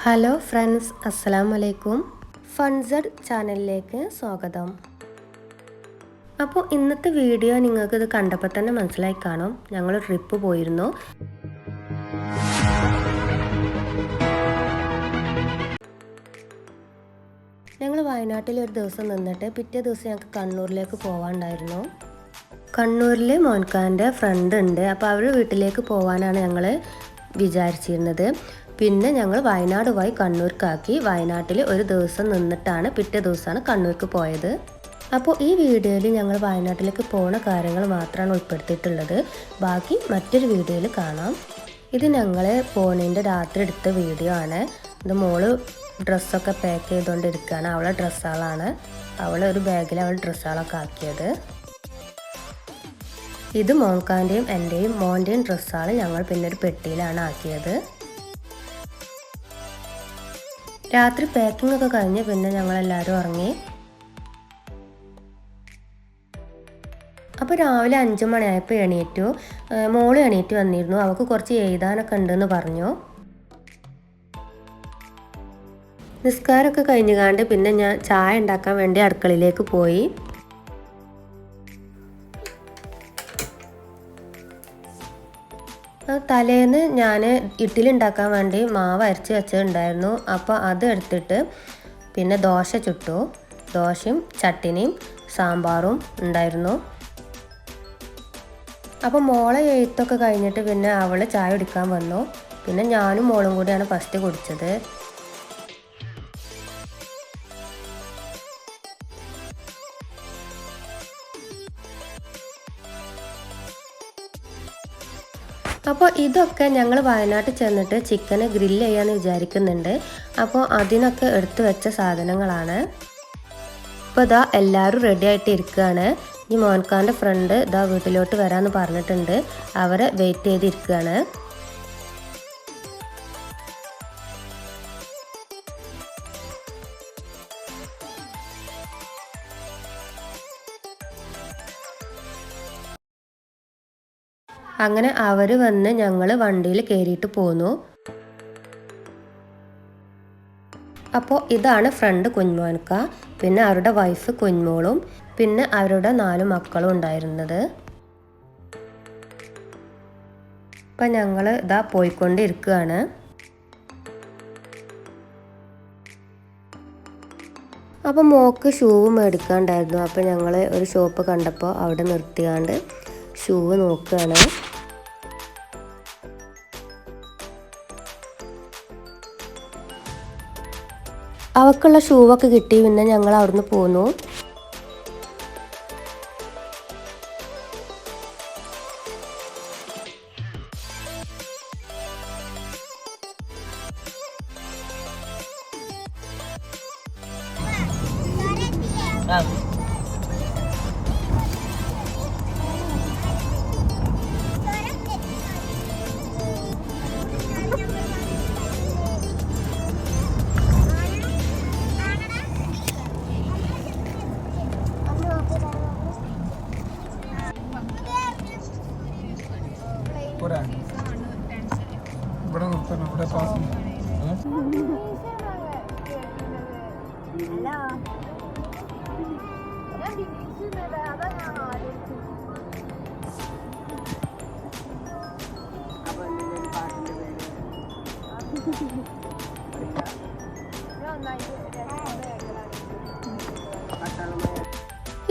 Hello friends, അസ്സലാമു അലൈക്കും. ഫൺസഡ് ചാനലിലേക്ക് സ്വാഗതം. അപ്പോൾ ഇന്നത്തെ വീഡിയോ നിങ്ങൾക്ക് ഇത് കണ്ടപ്പോൾ തന്നെ മനസ്സിലായി കാണും. ഞങ്ങൾ ട്രിപ്പ് പോയിരുന്നു. ഞങ്ങൾ വയനാട്ടിൽ ഒരു ദിവസം നിന്നിട്ട് പിറ്റേ ദിവസം ഞങ്ങൾക്ക് കണ്ണൂരിലേക്ക് പോകാനുണ്ടായിരുന്നു. കണ്ണൂരിൽ മോൻഖാൻ്റെ ഫ്രണ്ട് ഉണ്ട്. അപ്പോൾ അവരുടെ വീട്ടിലേക്ക് പോകാനാണ് ഞങ്ങൾ വിചാരിച്ചിരുന്നത്. പിന്നെ ഞങ്ങൾ വയനാട് പോയി കണ്ണൂർക്കാക്കി. വയനാട്ടിൽ ഒരു ദിവസം നിന്നിട്ടാണ് പിറ്റേ ദിവസമാണ് കണ്ണൂർക്ക് പോയത്. അപ്പോൾ ഈ വീഡിയോയിൽ ഞങ്ങൾ വയനാട്ടിലേക്ക് പോണ കാര്യങ്ങൾ മാത്രമാണ് ഉൾപ്പെടുത്തിയിട്ടുള്ളത്. ബാക്കി മറ്റൊരു വീഡിയോയിൽ കാണാം. ഇത് ഞങ്ങൾ പോണതിൻ്റെ രാത്രി എടുത്ത വീഡിയോ ആണ്. ഇത് മോള് ഡ്രസ്സൊക്കെ പാക്ക് ചെയ്തുകൊണ്ടിരിക്കുകയാണ്. അവളെ ഡ്രസ്സുകളാണ്. ഒരു ബാഗിൽ അവൾ ഡ്രസ്സുകളൊക്കെ ആക്കിയത്. ഇത് മോൻഖാൻ്റെയും എൻ്റെയും മോൻ്റെയും ഡ്രസ്സുകൾ ഞങ്ങൾ പിന്നെ ഒരു പെട്ടിയിലാണ് ആക്കിയത്. രാത്രി പാക്കിംഗ് ഒക്കെ കഴിഞ്ഞ് പിന്നെ ഞങ്ങളെല്ലാവരും ഇറങ്ങി. അപ്പോൾ രാവിലെ 5 മണിയായപ്പോൾ എണീറ്റു. മോള് എണീറ്റ് വന്നിരുന്നു. അവൾക്ക് കുറച്ച് എഴുതാനൊക്കെ ഉണ്ടെന്ന് പറഞ്ഞു. നിസ്കാരമൊക്കെ കഴിഞ്ഞുകാണ്ട് പിന്നെ ഞാൻ ചായ ഉണ്ടാക്കാൻ വേണ്ടി അടുക്കളയിലേക്ക് പോയി. തലേന്ന് ഞാൻ ഇഡ്ഡലി ഉണ്ടാക്കാൻ വേണ്ടി മാവ് അരച്ച് വെച്ചിട്ടുണ്ടായിരുന്നു. അപ്പോൾ അത് എടുത്തിട്ട് പിന്നെ ദോശ ചുട്ടു. ദോശയും ചട്ടിനിയും സാമ്പാറും ഉണ്ടായിരുന്നു. അപ്പോൾ മോളെ എഴുത്തൊക്കെ കഴിഞ്ഞിട്ട് പിന്നെ അവൾ ചായ കുടിക്കാൻ വന്നു. പിന്നെ ഞാനും മോളും കൂടിയാണ് ഫസ്റ്റ് കുടിച്ചത്. അപ്പോൾ ഇതൊക്കെ ഞങ്ങൾ വയനാട്ടിൽ ചെന്നിട്ട് ചിക്കന് ഗ്രില്ല് ചെയ്യാമെന്ന് വിചാരിക്കുന്നുണ്ട്. അപ്പോൾ അതിനൊക്കെ എടുത്തു വെച്ച സാധനങ്ങളാണ്. ഇപ്പോൾ ഇതാ എല്ലാവരും റെഡി ആയിട്ട് ഇരിക്കുകയാണ്. ഈ മോൻഖാൻ്റെ ഫ്രണ്ട് ഇതാ വീട്ടിലോട്ട് വരാമെന്ന് പറഞ്ഞിട്ടുണ്ട്. അവരെ വെയിറ്റ് ചെയ്തിരിക്കുകയാണ്. അങ്ങനെ അവർ വന്ന് ഞങ്ങൾ വണ്ടിയിൽ കയറിയിട്ട് പോന്നു. അപ്പോൾ ഇതാണ് ഫ്രണ്ട് കുഞ്ഞുമോൻക്ക, പിന്നെ അവരുടെ വൈഫ് കുഞ്ഞുമോളും, പിന്നെ അവരുടെ 4 മക്കളും ഉണ്ടായിരുന്നത്. അപ്പം ഞങ്ങൾ ഇതാ പോയിക്കൊണ്ടിരിക്കുകയാണ്. അപ്പോൾ മോക്ക് ഷൂവ് മേടിക്കാണ്ടായിരുന്നു. അപ്പോൾ ഞങ്ങൾ ഒരു ഷോപ്പ് കണ്ടപ്പോൾ അവിടെ നിർത്തിയാണ്ട് ഷൂവ് നോക്കുകയാണ്. അവക്കുള്ള ഷൂവൊക്കെ കിട്ടി. പിന്നെ ഞങ്ങൾ അവിടുന്ന് പോന്നു.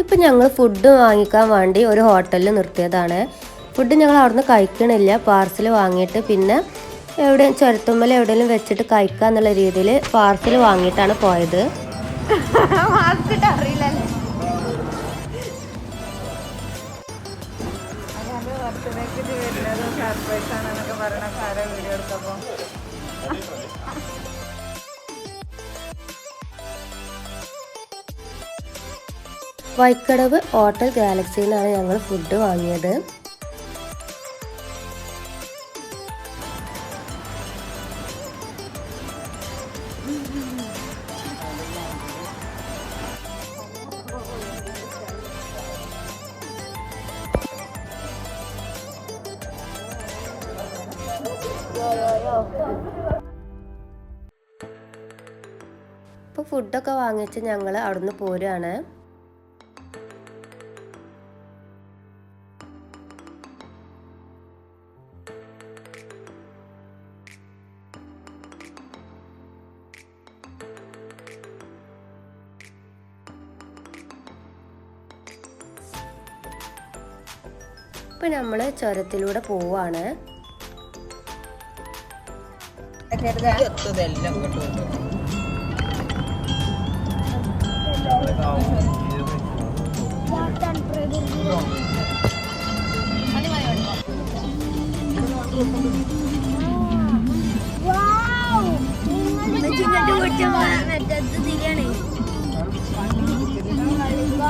ഇപ്പം ഞങ്ങൾ ഫുഡ് വാങ്ങിക്കാൻ വേണ്ടി ഒരു ഹോട്ടലിൽ നിർത്തിയതാണ്. ഫുഡ് ഞങ്ങൾ അവിടുന്ന് കഴിക്കണില്ല. പാർസൽ വാങ്ങിയിട്ട് പിന്നെ ചുരത്തുമ്മൽ എവിടെയെങ്കിലും വെച്ചിട്ട് കഴിക്കുക എന്നുള്ള രീതിയിൽ പാർസൽ വാങ്ങിയിട്ടാണ് പോയത്. വൈക്കടവ് ഹോട്ടൽ ഗാലക്സിയിൽ നിന്നാണ് ഞങ്ങൾ ഫുഡ് വാങ്ങിയത്. അപ്പോൾ ഫുഡൊക്കെ വാങ്ങിച്ച് ഞങ്ങൾ അവിടുന്ന് പോരുകയാണ്. ഇപ്പം നമ്മൾ ചുരത്തിലൂടെ പോവാണ്.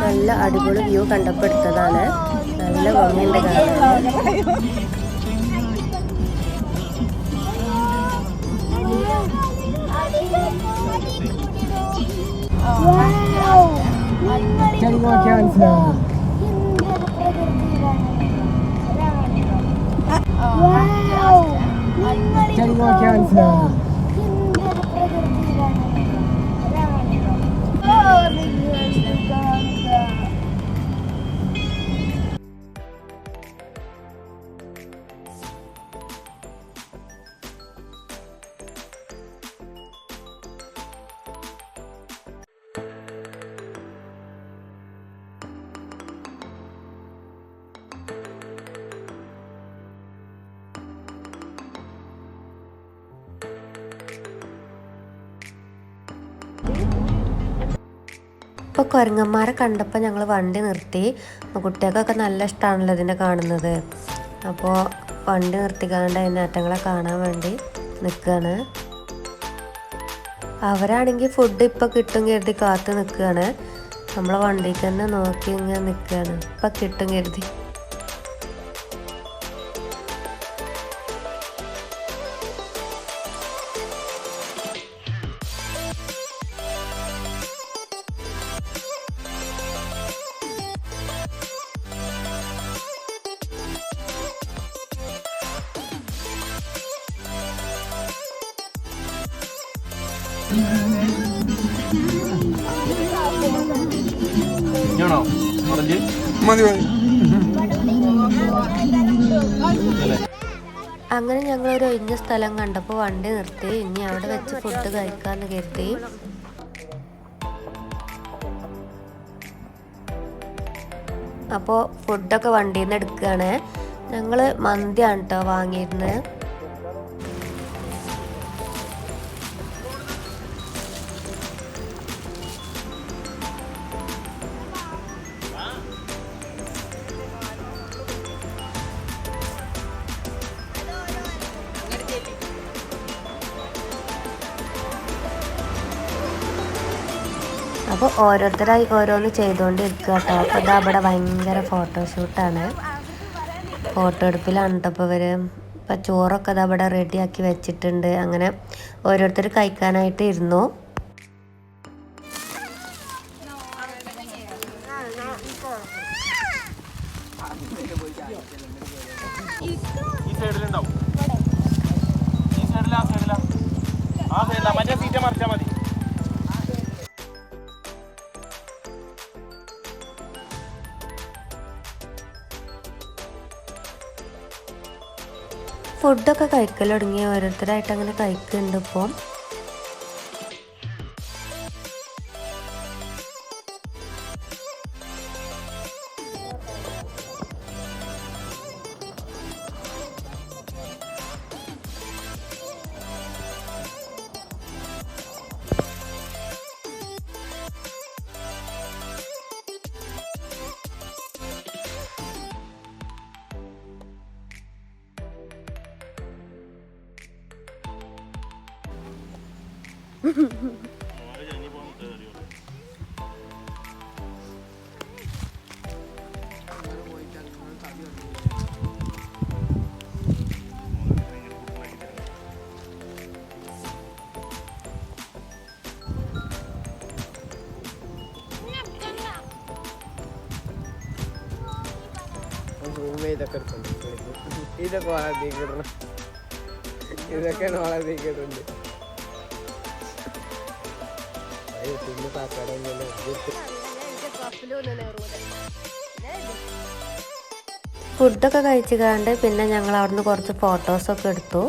നല്ല അടിപൊളി വ്യൂ കണ്ടപ്പെടുത്തതാണ്. നല്ല ഭംഗിയുണ്ട് കാണാൻ. ഇപ്പോൾ കുരങ്ങന്മാരെ കണ്ടപ്പോൾ ഞങ്ങൾ വണ്ടി നിർത്തി. കുട്ടികൾക്കൊക്കെ നല്ല ഇഷ്ടമാണല്ലോ ഇതിനെ കാണുന്നത്. അപ്പോൾ വണ്ടി നിർത്തിക്കാണ്ട് അതിനേറ്റങ്ങളെ കാണാൻ വേണ്ടി നിൽക്കുകയാണ്. അവരാണെങ്കിൽ ഫുഡ് ഇപ്പോൾ കിട്ടും കരുതി കാത്ത് നിൽക്കുകയാണ്. നമ്മളെ വണ്ടിക്ക് തന്നെ നോക്കി ഇങ്ങനെ നിൽക്കുകയാണ്. ഇപ്പം കിട്ടും കരുതി. അങ്ങനെ ഞങ്ങളൊരു ഒഴിഞ്ഞ സ്ഥലം കണ്ടപ്പോൾ വണ്ടി നിർത്തി. ഇനി അവിടെ വെച്ച് ഫുഡ് കഴിക്കാമെന്ന് കരുതി. അപ്പോൾ ഫുഡൊക്കെ വണ്ടിയിൽ നിന്ന് എടുക്കുകയാണ്. ഞങ്ങൾ മന്തിയാണ് കേട്ടോ വാങ്ങിയിരുന്നത്. അപ്പോൾ ഓരോരുത്തരായി ഓരോന്ന് ചെയ്തുകൊണ്ടിരിക്കുക കേട്ടോ. അപ്പോൾ ഇതാ അവിടെ ഭയങ്കര ഫോട്ടോഷൂട്ടാണ്. ഫോട്ടോ എടുപ്പിലാണ് കേട്ടോ ഇപ്പോൾ ഇവർ. ഇപ്പം ചോറൊക്കെ ഇതാ അവിടെ റെഡിയാക്കി വെച്ചിട്ടുണ്ട്. അങ്ങനെ ഓരോരുത്തർ കഴിക്കാനായിട്ട് ഇരുന്നു. ഫുഡൊക്കെ കഴിക്കൽ തുടങ്ങി. ഓരോരുത്തരായിട്ട് അങ്ങനെ കഴിക്കുന്നുണ്ട് ഇപ്പോൾ. ഇതൊക്കെ വളർത്തിക്കിടണം. ഇതൊക്കെയാണ് വളർത്തിക്കിട്ടുണ്ട്. ഫുഡൊക്കെ കഴിച്ചുകൊണ്ട് പിന്നെ ഞങ്ങൾ അവിടുന്ന് കുറച്ച് ഫോട്ടോസൊക്കെ എടുത്തു.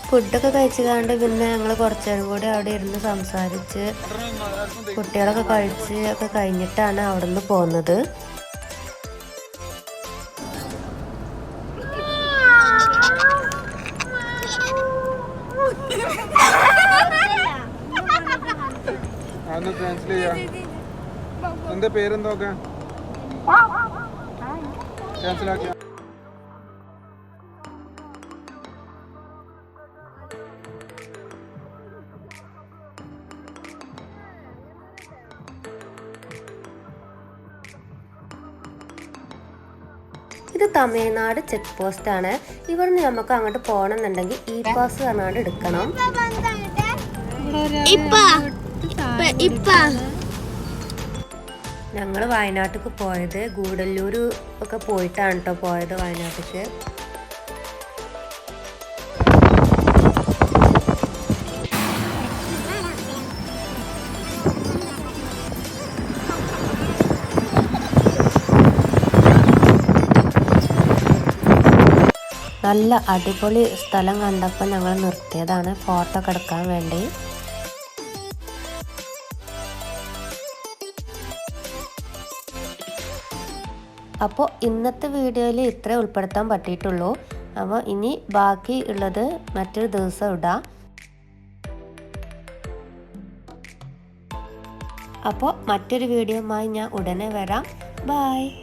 ഫുഡൊക്കെ കഴിച്ചുകൊണ്ട് പിന്നെ ഞങ്ങൾ കുറച്ചു നേരം കൂടി അവിടെ ഇരുന്ന് സംസാരിച്ച് കുട്ടികളൊക്കെ കഴിച്ച് ഒക്കെ കഴിഞ്ഞിട്ടാണ് അവിടെ നിന്ന് പോകുന്നത്. എന്താ പേരെന്തൊക്കെ ക്യാൻസലാക്കിയ ഇത് തമിഴ്നാട് ചെക്ക് പോസ്റ്റ് ആണ്. ഇവിടുന്ന് നമുക്ക് അങ്ങോട്ട് പോകണമെന്നുണ്ടെങ്കിൽ ഇ പാസ് പറഞ്ഞാണ്ട് എടുക്കണം. ഞങ്ങൾ വയനാട്ടിലേക്ക് പോയത് ഗൂഡല്ലൂർ ഒക്കെ പോയിട്ടാണ് കേട്ടോ പോയത് വയനാട്ടിലേക്ക്. നല്ല അടിപൊളി സ്ഥലം കണ്ടപ്പോൾ ഞങ്ങൾ നിർത്തിയതാണ് ഫോട്ടോ ഒക്കെ എടുക്കാൻ വേണ്ടി. അപ്പോൾ ഇന്നത്തെ വീഡിയോയിൽ ഇത്രേ ഉൾപ്പെടുത്താൻ പറ്റിയിട്ടുള്ളൂ. അപ്പോൾ ഇനി ബാക്കി ഉള്ളത് മറ്റൊരു ദിവസം ഇടാം. അപ്പോൾ മറ്റൊരു വീഡിയോയുമായി ഞാൻ ഉടനെ വരാം. ബൈ.